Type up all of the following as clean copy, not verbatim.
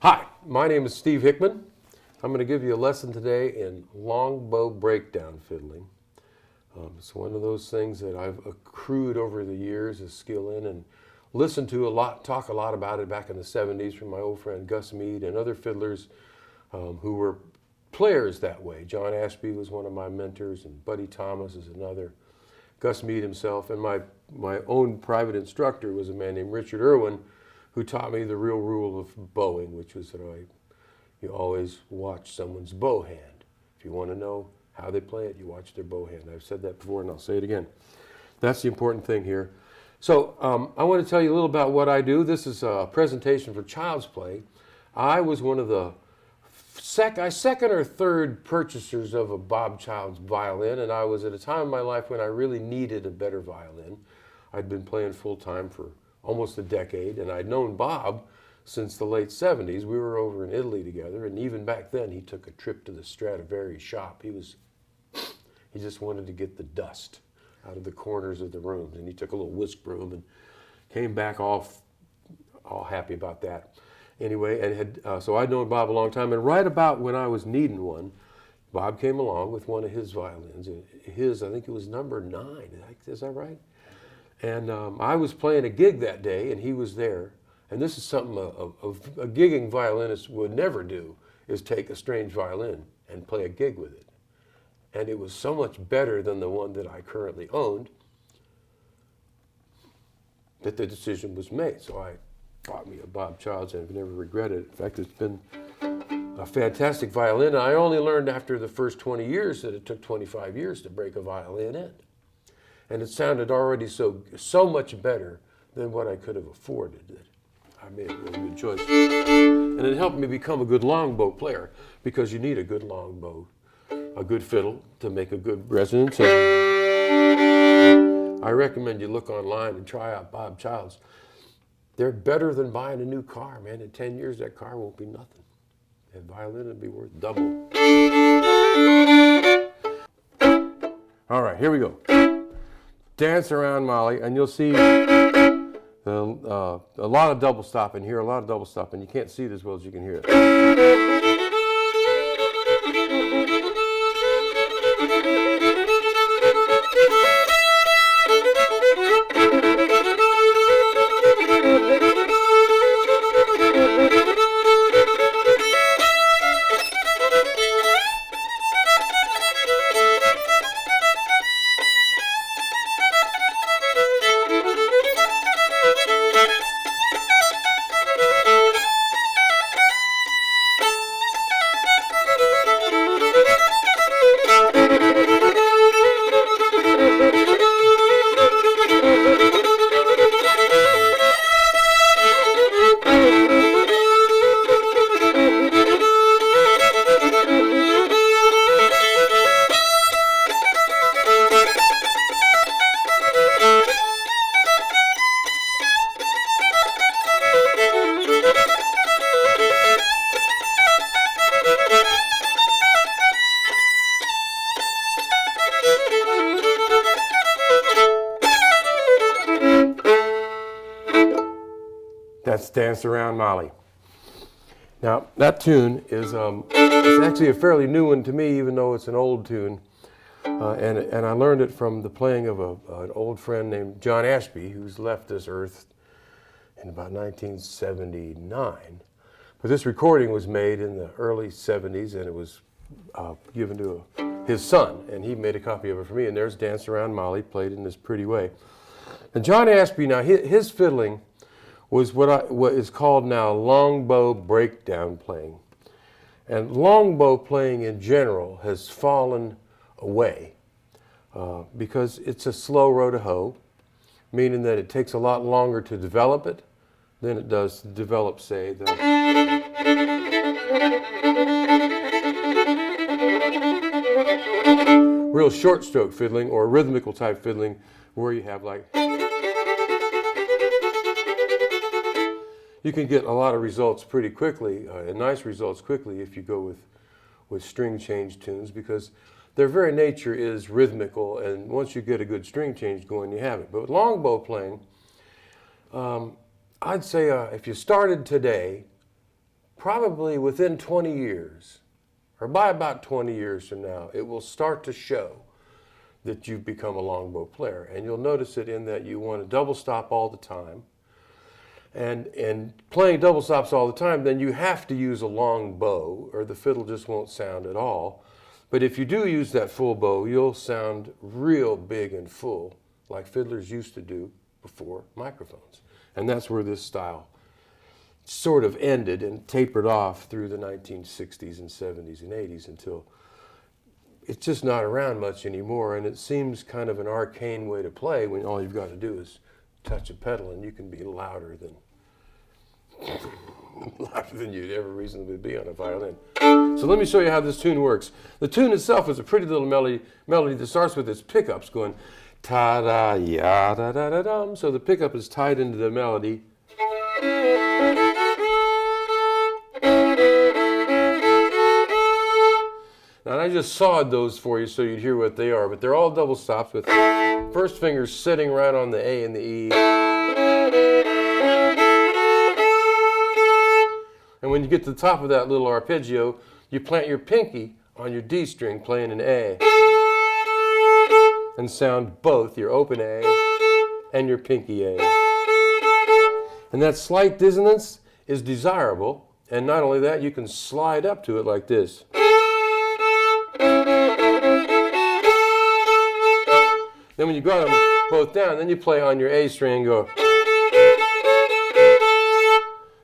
Hi, my name is Steve Hickman. I'm going to give you a lesson today in longbow breakdown fiddling. It's one of those things that I've accrued over the years a skill in and listened to a lot, talk a lot about it back in the 70s from my old friend Gus Mead and other fiddlers who were players that way. John Ashby was one of my mentors and Buddy Thomas is another. Gus Mead himself and my own private instructor was a man named Richard Irwin, who taught me the real rule of bowing, which was that you always watch someone's bow hand. If you want to know how they play it, you watch their bow hand. I've said that before and I'll say it again. That's the important thing here. So I want to tell you a little about what I do. This is a presentation for Childsplay. I was one of the second or third purchasers of a Bob Childs violin, and I was at a time in my life when I really needed a better violin. I'd been playing full-time for almost a decade, and I'd known Bob since the late 70s. We were over in Italy together, and even back then he took a trip to the Stradivari shop. He just wanted to get the dust out of the corners of the rooms, and he took a little whisk broom and came back all happy about that. Anyway, and so I'd known Bob a long time, and right about when I was needing one, Bob came along with one of his violins. I think it was number 9. Is that right? And I was playing a gig that day, and he was there. And this is something a gigging violinist would never do, is take a strange violin and play a gig with it. And it was so much better than the one that I currently owned that the decision was made. So I bought me a Bob Childs, and I've never regretted it. In fact, it's been a fantastic violin. I only learned after the first 20 years that it took 25 years to break a violin in. And it sounded already so much better than what I could have afforded that I made a really good choice. And it helped me become a good longbow player, because you need a good longbow, a good fiddle to make a good resonance. And I recommend you look online and try out Bob Childs. They're better than buying a new car, man. In 10 years, that car won't be nothing. That violin will be worth double. All right, here we go. Dance Around Molly, and you'll see a lot of double stopping here, a lot of double stopping. You can't see it as well as you can hear it. That's Dance Around Molly. Now, that tune is it's actually a fairly new one to me, even though it's an old tune. And I learned it from the playing of an old friend named John Ashby, who's left this earth in about 1979. But this recording was made in the early 70s, and it was given to his son, and he made a copy of it for me. And there's Dance Around Molly, played in this pretty way. And John Ashby, now his fiddling was what is called now longbow breakdown playing. And longbow playing in general has fallen away because it's a slow row to hoe, meaning that it takes a lot longer to develop it than it does to develop, say, the real short stroke fiddling or rhythmical type fiddling, where you have like, you can get a lot of results pretty quickly, and nice results quickly if you go with string change tunes, because their very nature is rhythmical, and once you get a good string change going, you have it. But with longbow playing, I'd say if you started today, probably within 20 years, or by about 20 years from now, it will start to show that you've become a longbow player. And you'll notice it in that you want to double stop all the time. And playing double stops all the time, then you have to use a long bow or the fiddle just won't sound at all. But if you do use that full bow, you'll sound real big and full like fiddlers used to do before microphones. And that's where this style sort of ended and tapered off through the 1960s and 70s and 80s until it's just not around much anymore. And it seems kind of an arcane way to play when all you've got to do is touch a pedal and you can be louder than you'd ever reasonably be on a violin. So let me show you how this tune works. The tune itself is a pretty little melody that starts with its pickups going ta-da-ya-da-da-da-dum. So the pickup is tied into the melody. Now I just sawed those for you so you'd hear what they are, but they're all double stops with first fingers sitting right on the A and the E. And when you get to the top of that little arpeggio, you plant your pinky on your D string playing an A and sound both your open A and your pinky A. And that slight dissonance is desirable, and not only that, you can slide up to it like this. Then when you got them both down, then you play on your A string and go.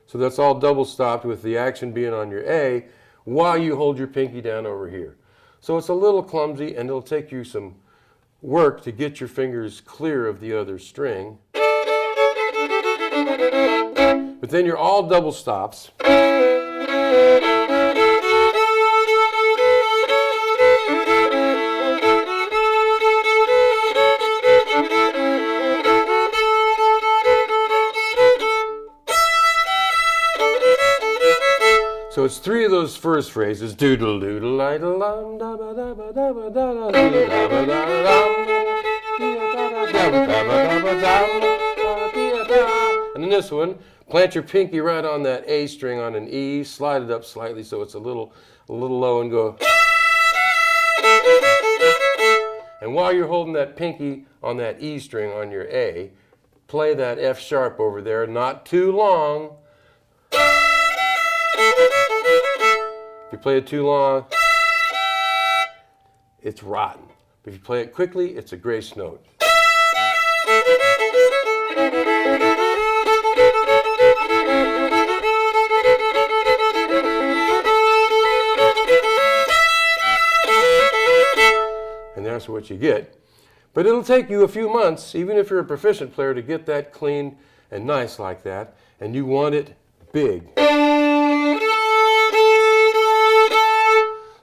So that's all double stopped with the action being on your A while you hold your pinky down over here. So it's a little clumsy and it'll take you some work to get your fingers clear of the other string. But then you're all double stops. So it's three of those first phrases, doodle doodle idle dum da ba da ba da ba da da da ba da da. And in this one, plant your pinky right on that A string on an E, slide it up slightly so it's a little low and go. And while you're holding that pinky on that E string on your A, play that F sharp over there, not too long. If you play it too long, it's rotten. If you play it quickly, it's a grace note. And that's what you get. But it'll take you a few months, even if you're a proficient player, to get that clean and nice like that. And you want it big.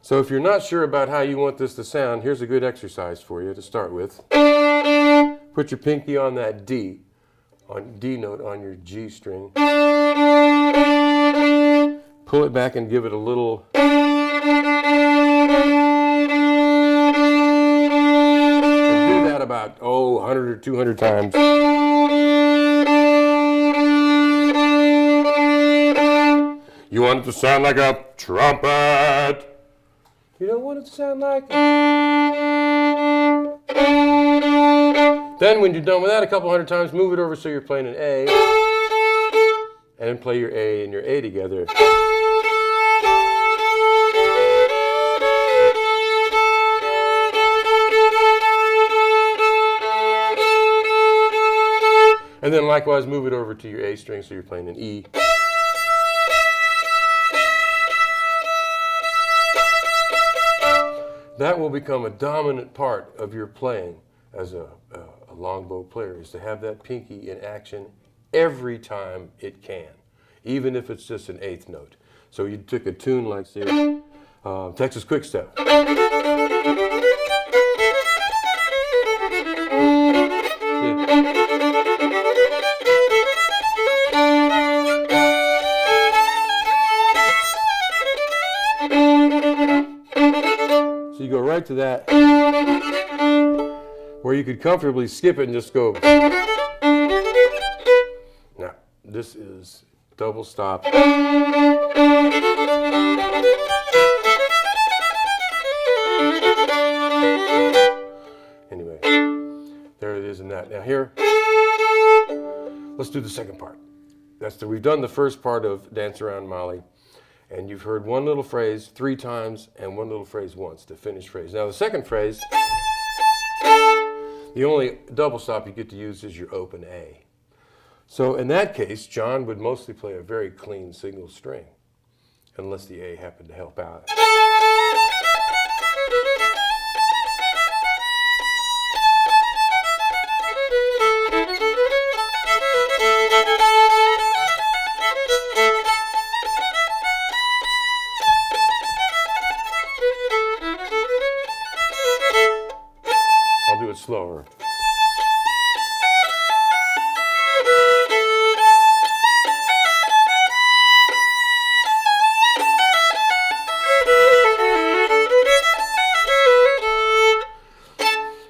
So if you're not sure about how you want this to sound, here's a good exercise for you to start with. Put your pinky on that D note on your G string. Pull it back and give it a little. And do that about, 100 or 200 times. You want it to sound like a trumpet. You don't want it to sound like. Then when you're done with that a couple hundred times, move it over so you're playing an A. And then play your A and your A together. And then likewise move it over to your A string so you're playing an E. That will become a dominant part of your playing as a longbow player, is to have that pinky in action every time it can, even if it's just an eighth note. So you took a tune like, say, Texas Quick Step. So you go right to that, where you could comfortably skip it and just go. Now, this is double stop. Anyway, there it is in that. Now here, let's do the second part. We've done the first part of Dance Around Molly, and you've heard one little phrase 3 times and one little phrase once, the finished phrase. Now the second phrase, the only double stop you get to use is your open A. So in that case, John would mostly play a very clean single string, unless the A happened to help out. I'll do it slower.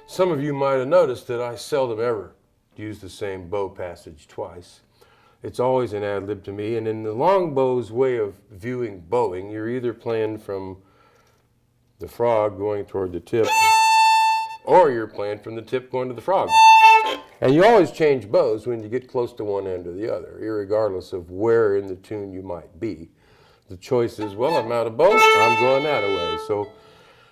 Some of you might have noticed that I seldom ever use the same bow passage twice. It's always an ad lib to me, and in the long bow's way of viewing bowing, you're either playing from the frog going toward the tip, or you're playing from the tip going to the frog. And you always change bows when you get close to one end or the other, irregardless of where in the tune you might be. The choice is, well, I'm out of bow, I'm going that way. So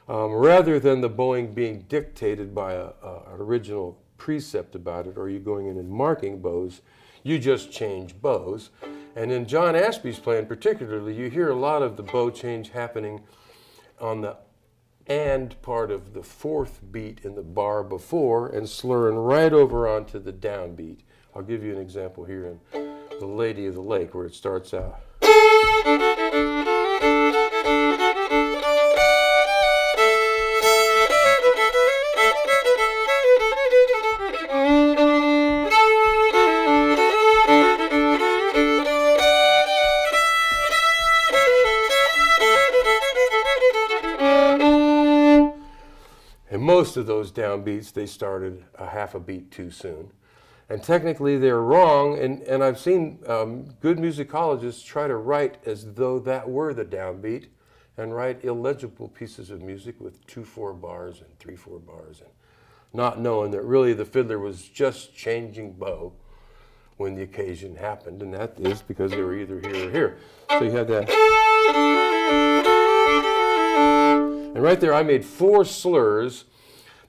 rather than the bowing being dictated by an original precept about it, or you going in and marking bows, you just change bows. And in John Ashby's playing particularly, you hear a lot of the bow change happening on the and part of the 4th beat in the bar before and slurring right over onto the downbeat. I'll give you an example here in The Lady of the Lake, where it starts out. And most of those downbeats, they started a half a beat too soon. And technically they're wrong, and I've seen good musicologists try to write as though that were the downbeat and write illegible pieces of music with 2/4 bars and 3/4 bars, and not knowing that really the fiddler was just changing bow when the occasion happened, and that is because they were either here or here. So you had that. And right there I made 4 slurs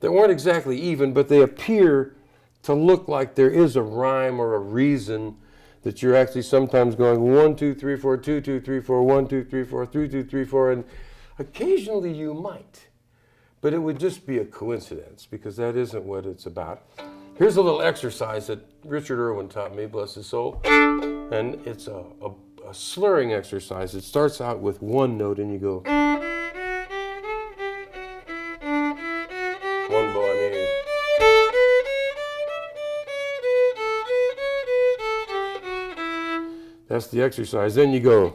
that weren't exactly even, but they appear to look like there is a rhyme or a reason that you're actually sometimes going 1, 2, 3, 4, 2, 2, 3, 4, 1, 2, 3, 4, 3, 2, 3, 4, and occasionally you might, but it would just be a coincidence because that isn't what it's about. Here's a little exercise that Richard Irwin taught me, bless his soul, and it's a slurring exercise. It starts out with one note and you go, one bow, I mean. That's the exercise. Then you go.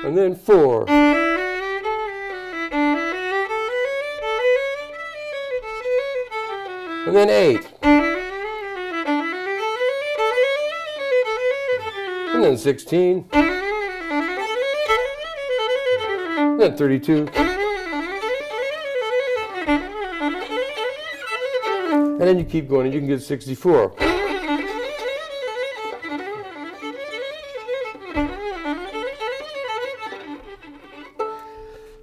And then 4. And then 8. And then 16. And then 32. And then you keep going and you can get 64.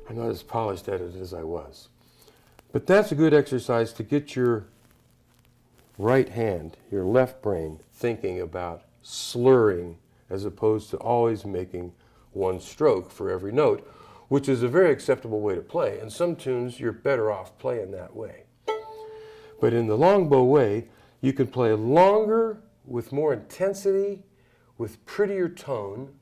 I'm not as polished at it as I was. But that's a good exercise to get your right hand, your left brain, thinking about slurring as opposed to always making one stroke for every note, which is a very acceptable way to play. And some tunes you're better off playing that way. But in the longbow way, you can play longer with more intensity, with prettier tone,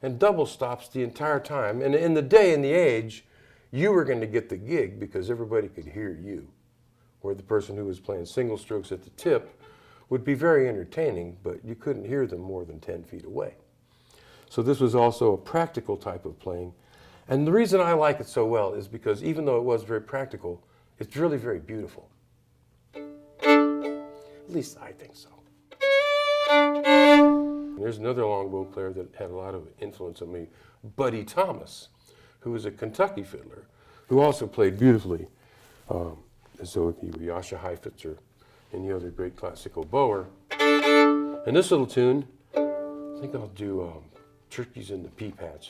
and double stops the entire time. And in the day and the age, you were going to get the gig because everybody could hear you. Where the person who was playing single strokes at the tip would be very entertaining, but you couldn't hear them more than 10 feet away. So this was also a practical type of playing. And the reason I like it so well is because even though it was very practical, it's really very beautiful. At least I think so. And there's another longbow player that had a lot of influence on me, Buddy Thomas, who was a Kentucky fiddler, who also played beautifully. So he was Yasha Heifetz or any other great classical bower. And this little tune, I think I'll do Turkeys in the Pea Patch.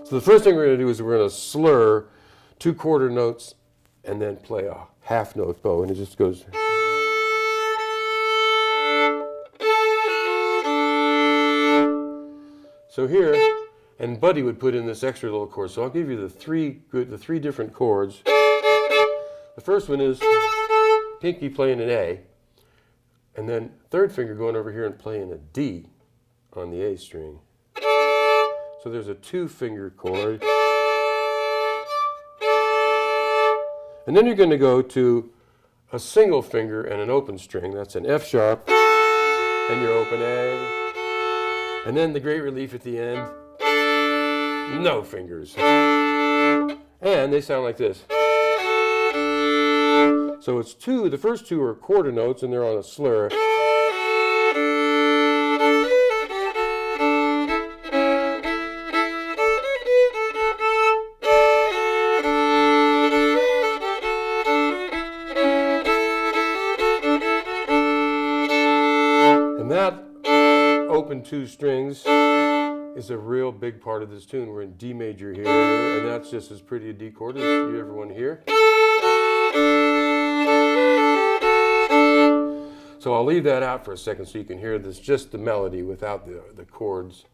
So the first thing we're going to do is we're going to slur 2 quarter notes and then play a half note bow, and it just goes. So here, and Buddy would put in this extra little chord. So I'll give you the three different chords. The first one is pinky playing an A, and then third finger going over here and playing a D on the A string. So there's a 2-finger chord. And then you're going to go to a single finger and an open string. That's an F sharp, and your open A. And then the great relief at the end, no fingers. And they sound like this. So it's 2, the first 2 are quarter notes and they're on a slur. And that open 2 strings is a real big part of this tune. We're in D major here, and that's just as pretty a D chord as you ever want to hear. So I'll leave that out for a second so you can hear this, just the melody without the chords.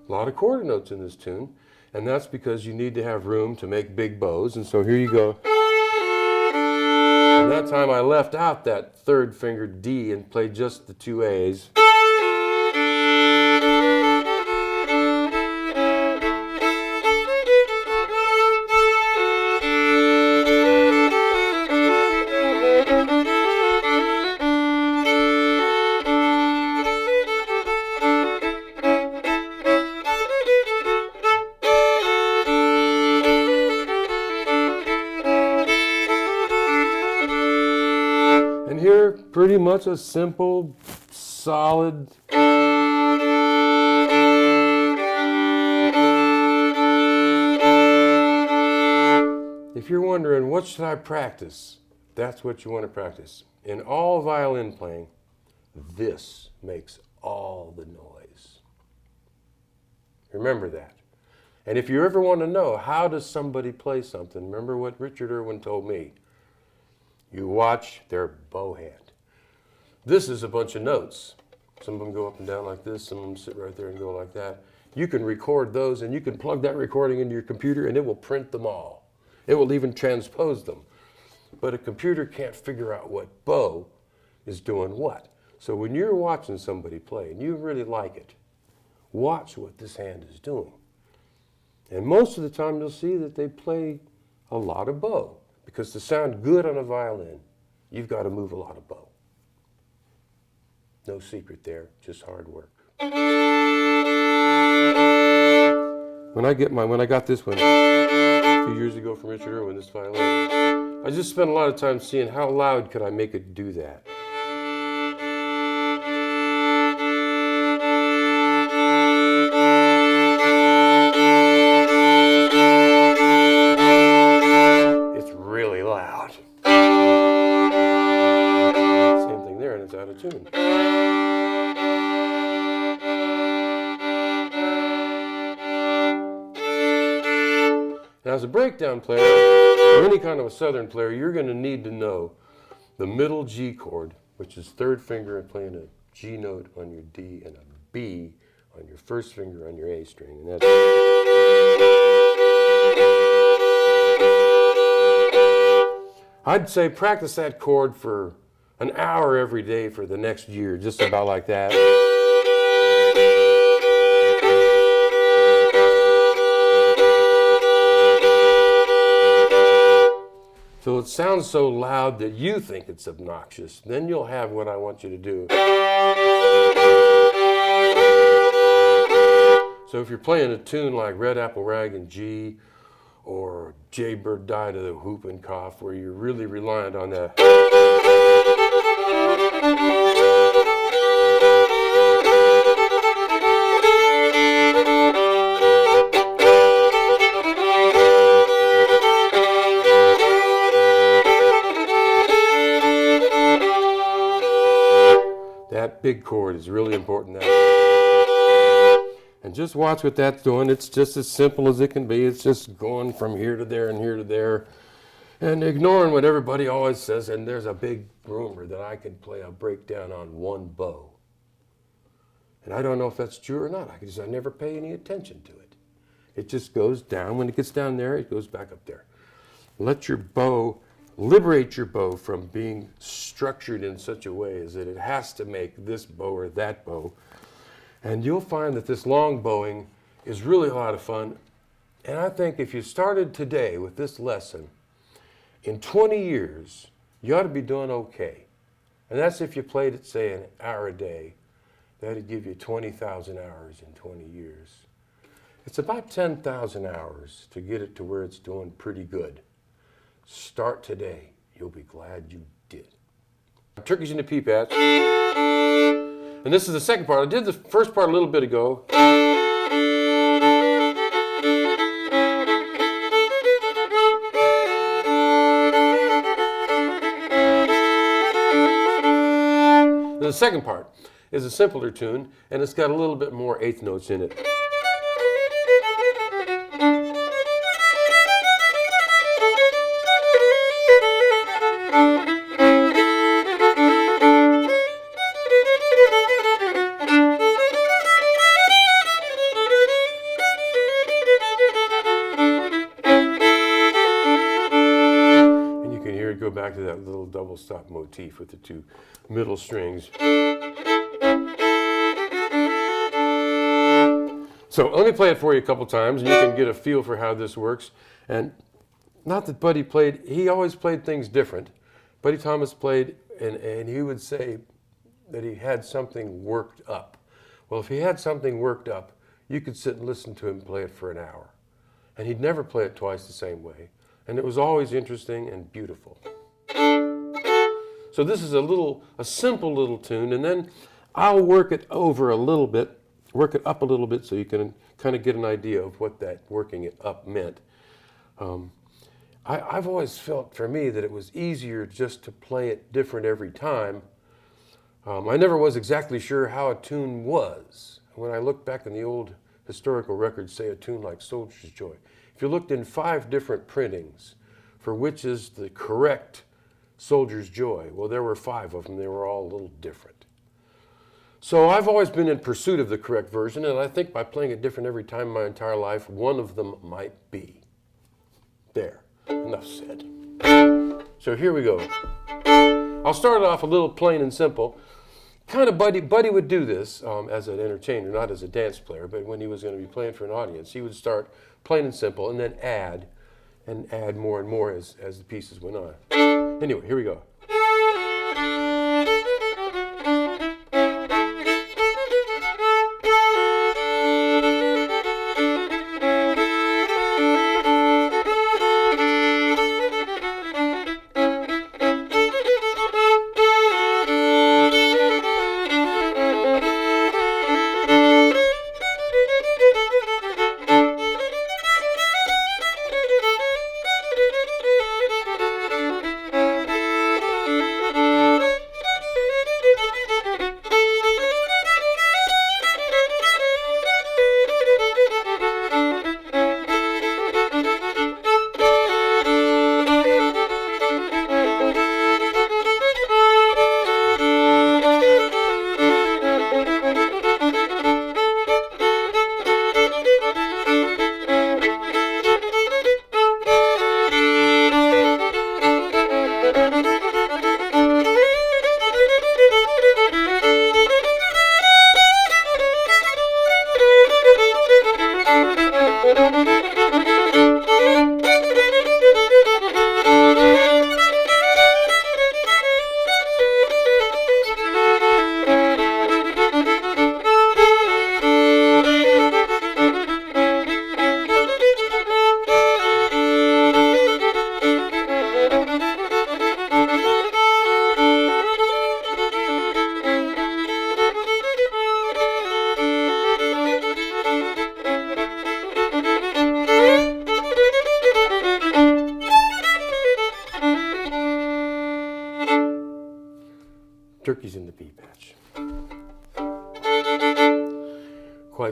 A lot of quarter notes in this tune, and that's because you need to have room to make big bows, and so here you go. And that time I left out that third finger D and played just the 2 A's. And here, pretty much a simple, solid. If you're wondering, what should I practice? That's what you want to practice. In all violin playing, this makes all the noise. Remember that. And if you ever want to know, how does somebody play something, remember what Richard Irwin told me. You watch their bow hand. This is a bunch of notes. Some of them go up and down like this, some of them sit right there and go like that. You can record those and you can plug that recording into your computer and it will print them all. It will even transpose them. But a computer can't figure out what bow is doing what. So when you're watching somebody play and you really like it, watch what this hand is doing. And most of the time you'll see that they play a lot of bow. Because to sound good on a violin, you've got to move a lot of bow. No secret there, just hard work. When I got this one a few years ago from Richard Irwin, this violin, I just spent a lot of time seeing how loud could I make it do that. Out of tune. Now, as a breakdown player, or any kind of a southern player, you're going to need to know the middle G chord, which is third finger and playing a G note on your D and a B on your first finger on your A string. And that's I'd say practice that chord for an hour every day for the next year, just about like that. So it sounds so loud that you think it's obnoxious. Then you'll have what I want you to do. So if you're playing a tune like Red Apple Rag in G, or Jaybird Died of the Whooping Cough, where you're really reliant on that, that big chord is really important now. And just watch what that's doing. It's just as simple as it can be. It's just going from here to there and here to there, and ignoring what everybody always says. And there's a big rumor that I can play a breakdown on one bow. And I don't know if that's true or not. I never pay any attention to it. It just goes down. When it gets down there, it goes back up there. Let your bow, liberate your bow from being structured in such a way as that it has to make this bow or that bow. And you'll find that this long bowing is really a lot of fun. And I think if you started today with this lesson, in 20 years, you ought to be doing okay. And that's if you played it, say, an hour a day. That'd give you 20,000 hours in 20 years. It's about 10,000 hours to get it to where it's doing pretty good. Start today. You'll be glad you did. Turkeys in the pea patch. And this is the second part. I did the first part a little bit ago. The second part is a simpler tune, and it's got a little bit more eighth notes in it. Go back to that little double stop motif with the two middle strings. So let me play it for you a couple times, and you can get a feel for how this works. And not that Buddy played, he always played things different. Buddy Thomas played, and he would say that he had something worked up. Well, if he had something worked up, you could sit and listen to him play it for an hour. And he'd never play it twice the same way. And it was always interesting and beautiful. So this is a simple little tune, and then I'll work it over a little bit, work it up a little bit so you can kind of get an idea of what that working it up meant. I've always felt, for me, that it was easier just to play it different every time. I never was exactly sure how a tune was. When I look back in the old historical records, say a tune like Soldier's Joy, if you looked in 5 different printings for which is the correct Soldier's Joy, well, there were 5 of them. They were all a little different. So I've always been in pursuit of the correct version, and I think by playing it different every time my entire life, one of them might be. There, enough said. So here we go. I'll start it off a little plain and simple. Kind of Buddy would do this as an entertainer, not as a dance player, but when he was going to be playing for an audience, he would start plain and simple and then add more and more as the pieces went on. Anyway, here we go.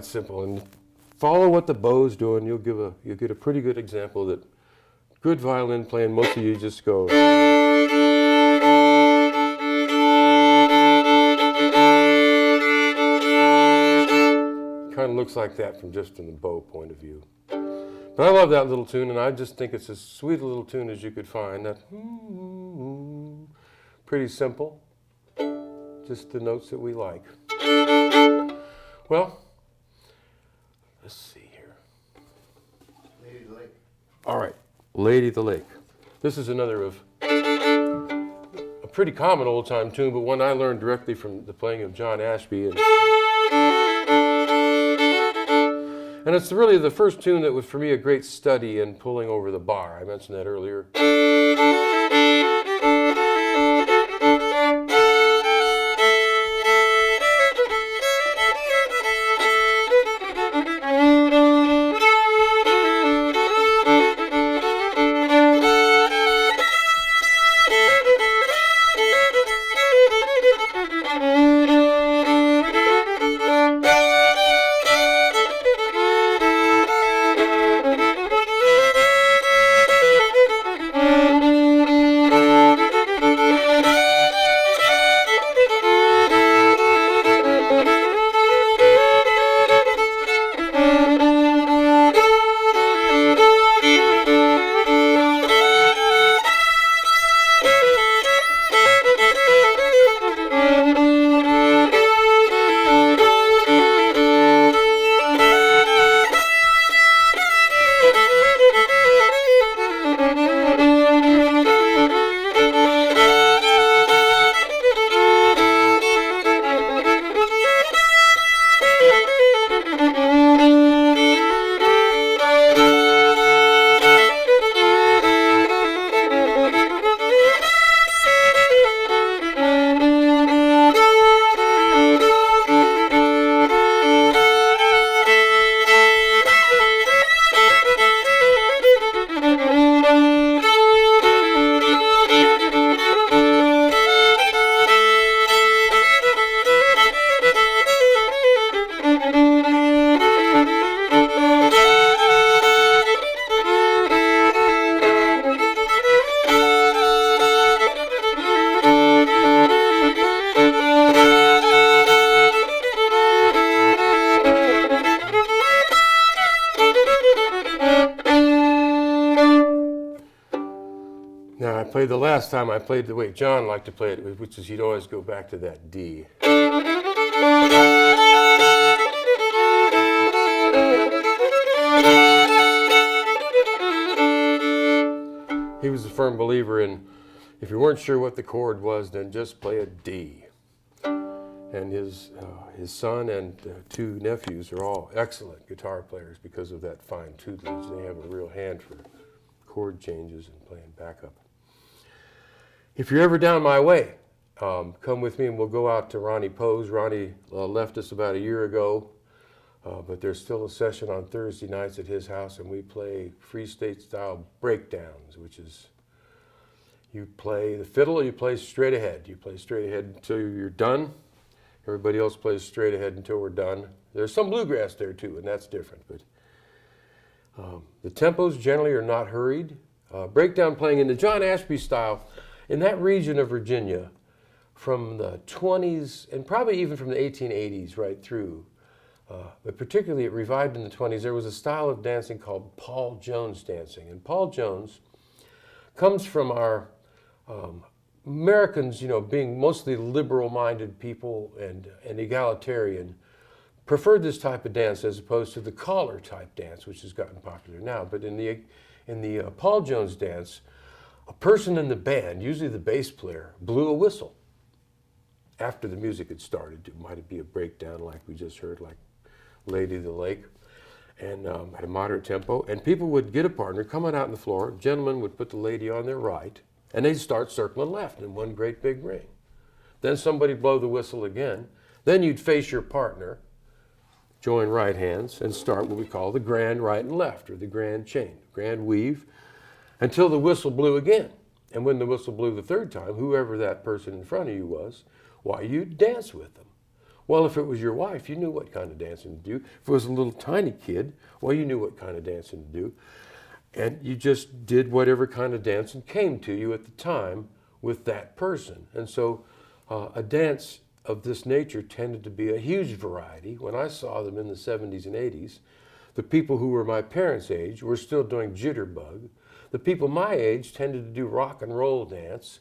that simple. And follow what the bow's doing. You'll get a pretty good example that good violin playing, most of you just go. Kind of looks like that from just from the bow point of view. But I love that little tune, and I just think it's as sweet a little tune as you could find. That pretty simple, just the notes that we like. Well, let's see here. Lady of the Lake. All right, Lady of the Lake. This is another of a pretty common old-time tune, but one I learned directly from the playing of John Ashby. And it's really the first tune that was, for me, a great study in pulling over the bar. I mentioned that earlier. Now, I played the last time, I played the way John liked to play it, which is he'd always go back to that D. He was a firm believer in, if you weren't sure what the chord was, then just play a D. And his son and two nephews are all excellent guitar players because of that fine tutelage. They have a real hand for chord changes and playing backup. If you're ever down my way, come with me and we'll go out to Ronnie Poe's. Ronnie left us about a year ago, but there's still a session on Thursday nights at his house, and we play Free State style breakdowns, which is you play the fiddle or you play straight ahead. You play straight ahead until you're done. Everybody else plays straight ahead until we're done. There's some bluegrass there too, and that's different. But the tempos generally are not hurried. Breakdown playing in the John Ashby style, in that region of Virginia, from the 20s and probably even from the 1880s right through, but particularly it revived in the 20s, there was a style of dancing called Paul Jones dancing. And Paul Jones comes from our Americans, you know, being mostly liberal-minded people and egalitarian, preferred this type of dance as opposed to the collar type dance, which has gotten popular now. But in the Paul Jones dance, a person in the band, usually the bass player, blew a whistle after the music had started. It might be a breakdown like we just heard, like Lady of the Lake, and at a moderate tempo. And people would get a partner, come on out on the floor, gentlemen would put the lady on their right, and they'd start circling left in one great big ring. Then somebody blow the whistle again. Then you'd face your partner, join right hands, and start what we call the grand right and left, or the grand chain, grand weave, until the whistle blew again. And when the whistle blew the third time, whoever that person in front of you was, why, you'd dance with them. Well, if it was your wife, you knew what kind of dancing to do. If it was a little tiny kid, well, you knew what kind of dancing to do. And you just did whatever kind of dancing came to you at the time with that person. And so a dance of this nature tended to be a huge variety. When I saw them in the 70s and 80s, the people who were my parents' age were still doing jitterbug. The people my age tended to do rock and roll dance,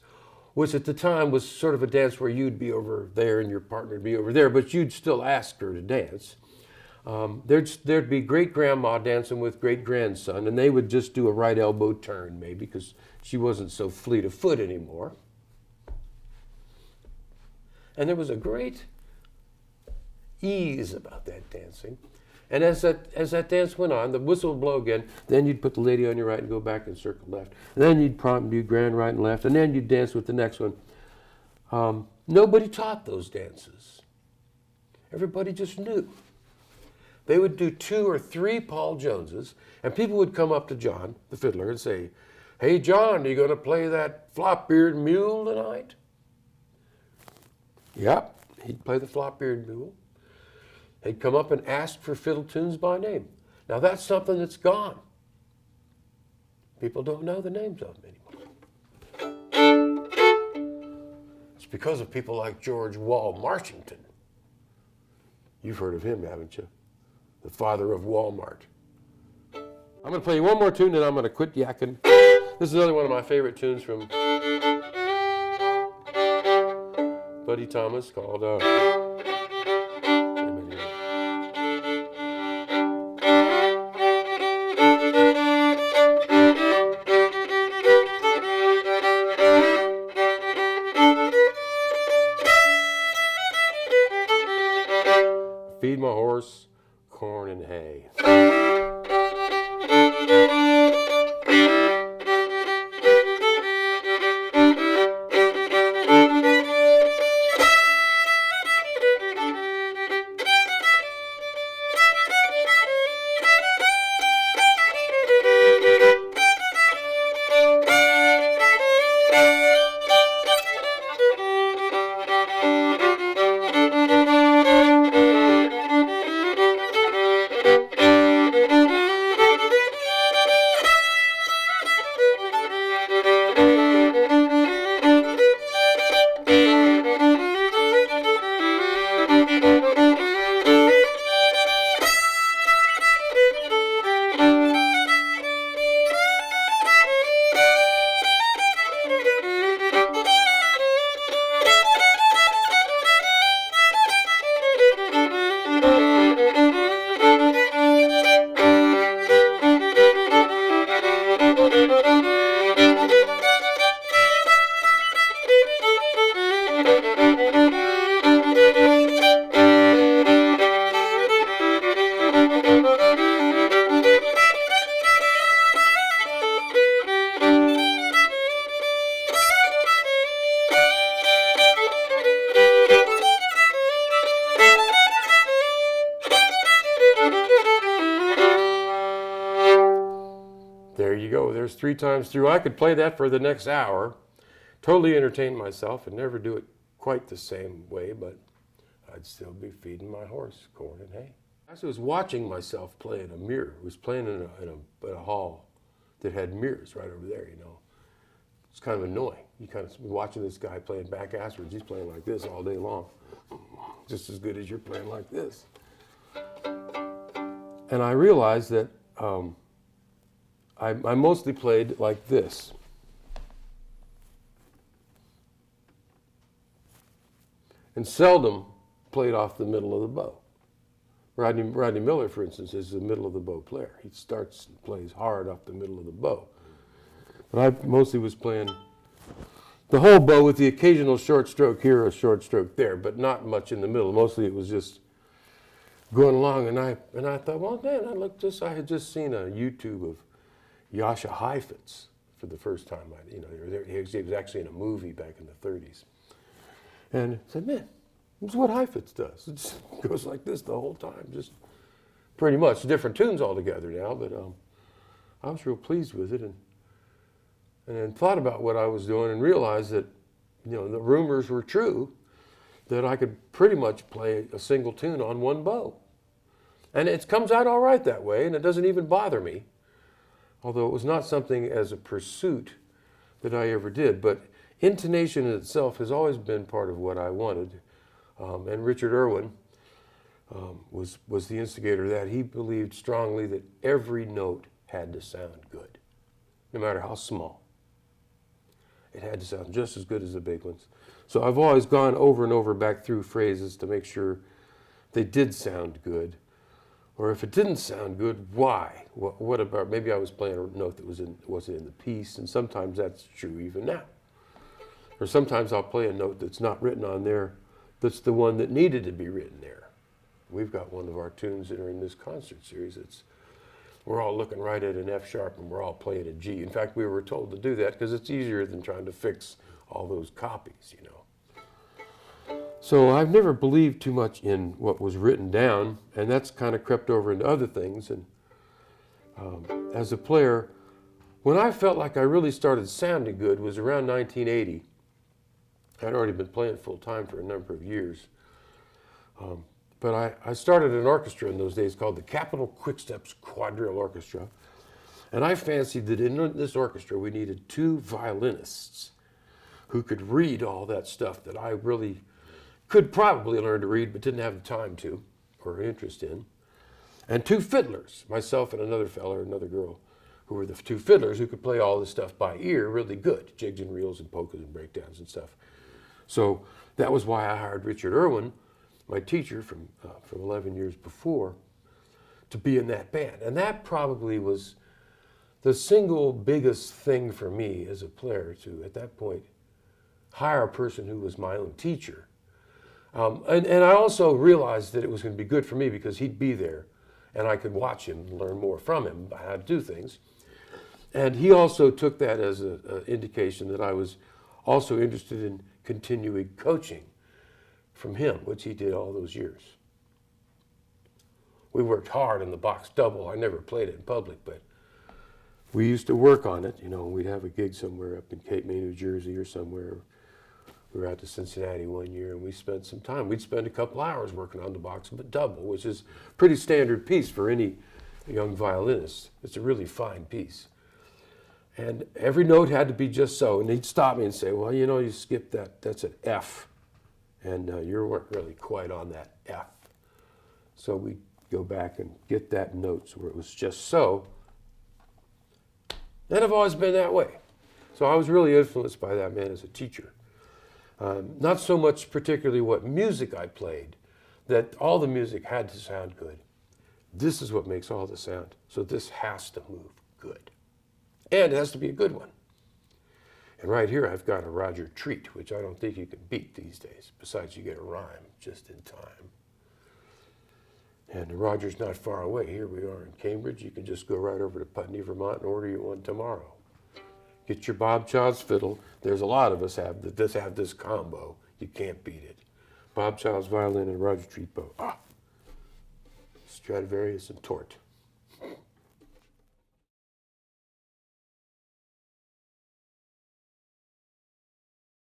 which at the time was sort of a dance where you'd be over there and your partner would be over there, but you'd still ask her to dance. There'd be great-grandma dancing with great-grandson, and they would just do a right elbow turn, maybe, because she wasn't so fleet of foot anymore. And there was a great ease about that dancing. And as that dance went on, the whistle would blow again, then you'd put the lady on your right and go back and circle left. And then you'd prompt and do grand right and left, and then you'd dance with the next one. Nobody taught those dances. Everybody just knew. They would do 2 or 3 Paul Joneses, and people would come up to John, the fiddler, and say, "Hey, John, are you going to play that flop-eared mule tonight?" Yep, he'd play the flop-eared mule. He'd come up and ask for fiddle tunes by name. Now that's something that's gone. People don't know the names of them anymore. It's because of people like George Wall Marchington. You've heard of him, haven't you? The father of Walmart. I'm going to play you one more tune and I'm going to quit yakking. This is another one of my favorite tunes from Buddy Thomas called Feed My Horse Corn and Hay. There you go. There's 3 times through. I could play that for the next hour, totally entertain myself, and never do it quite the same way, but I'd still be feeding my horse corn and hay. I was watching myself play in a mirror. I was playing in a hall that had mirrors right over there, you know. It's kind of annoying. You kind of be watching this guy playing back asswards. He's playing like this all day long, just as good as you're playing like this. And I realized that I mostly played like this. And seldom played off the middle of the bow. Rodney Miller, for instance, is the middle of the bow player. He starts and plays hard off the middle of the bow. But I mostly was playing the whole bow with the occasional short stroke here, a short stroke there, but not much in the middle. Mostly it was just going along, and I thought, well, man, I had just seen a YouTube of Jascha Heifetz for the first time. He was actually in a movie back in the 30s. And I said, man, this is what Heifetz does. It just goes like this the whole time, just pretty much. Different tunes altogether now, but I was real pleased with it, and then thought about what I was doing and realized that, the rumors were true. that I could pretty much play a single tune on one bow. And it comes out all right that way, and it doesn't even bother me, although it was not something as a pursuit that I ever did. But intonation in itself has always been part of what I wanted. And Richard Irwin was the instigator of that. He believed strongly that every note had to sound good, no matter how small. It had to sound just as good as the big ones. So I've always gone over and over back through phrases to make sure they did sound good. Or if it didn't sound good, why? What about, maybe I was playing a note that wasn't in the piece, and sometimes that's true even now. Or sometimes I'll play a note that's not written on there, that's the one that needed to be written there. We've got one of our tunes that are in this concert series. We're all looking right at an F sharp and we're all playing a G. In fact, we were told to do that because it's easier than trying to fix all those copies, you know. So I've never believed too much in what was written down, and that's kind of crept over into other things. And as a player, when I felt like I really started sounding good was around 1980. I'd already been playing full time for a number of years. But I started an orchestra in those days called the Capitol Quicksteps Quadrille Orchestra. And I fancied that in this orchestra we needed 2 violinists who could read all that stuff that I really could probably learn to read but didn't have the time to or interest in. And 2 fiddlers, myself and another fella or another girl, who were the 2 fiddlers who could play all this stuff by ear really good, jigs and reels and polkas and breakdowns and stuff. So that was why I hired Richard Irwin, my teacher from 11 years before, to be in that band. And that probably was the single biggest thing for me as a player to, at that point, hire a person who was my own teacher. And I also realized that it was going to be good for me because he'd be there and I could watch him and learn more from him about how to do things. And he also took that as an indication that I was also interested in continuing coaching from him, which he did all those years. We worked hard in the box double. I never played it in public, but we used to work on it. You know, we'd have a gig somewhere up in Cape May, New Jersey or somewhere. We were out to Cincinnati one year and we spent some time. We'd spend a couple hours working on the box double, which is a pretty standard piece for any young violinist. It's a really fine piece. And every note had to be just so. And he'd stop me and say, well, you know, you skipped that. That's an F. And you weren't really quite on that F. So we'd go back and get that note where it was just so. And I've always been that way. So I was really influenced by that man as a teacher. Not so much particularly what music I played, that all the music had to sound good. This is what makes all the sound. So this has to move good. And it has to be a good one. And right here I've got a Roger treat, which I don't think you can beat these days. Besides, you get a rhyme just in time. And Roger's not far away. Here we are in Cambridge. You can just go right over to Putney, Vermont and order you one tomorrow. Get your Bob Childs fiddle. There's a lot of us have this combo. You can't beat it. Bob Childs violin and Roger treat bow. Stradivarius and Tort.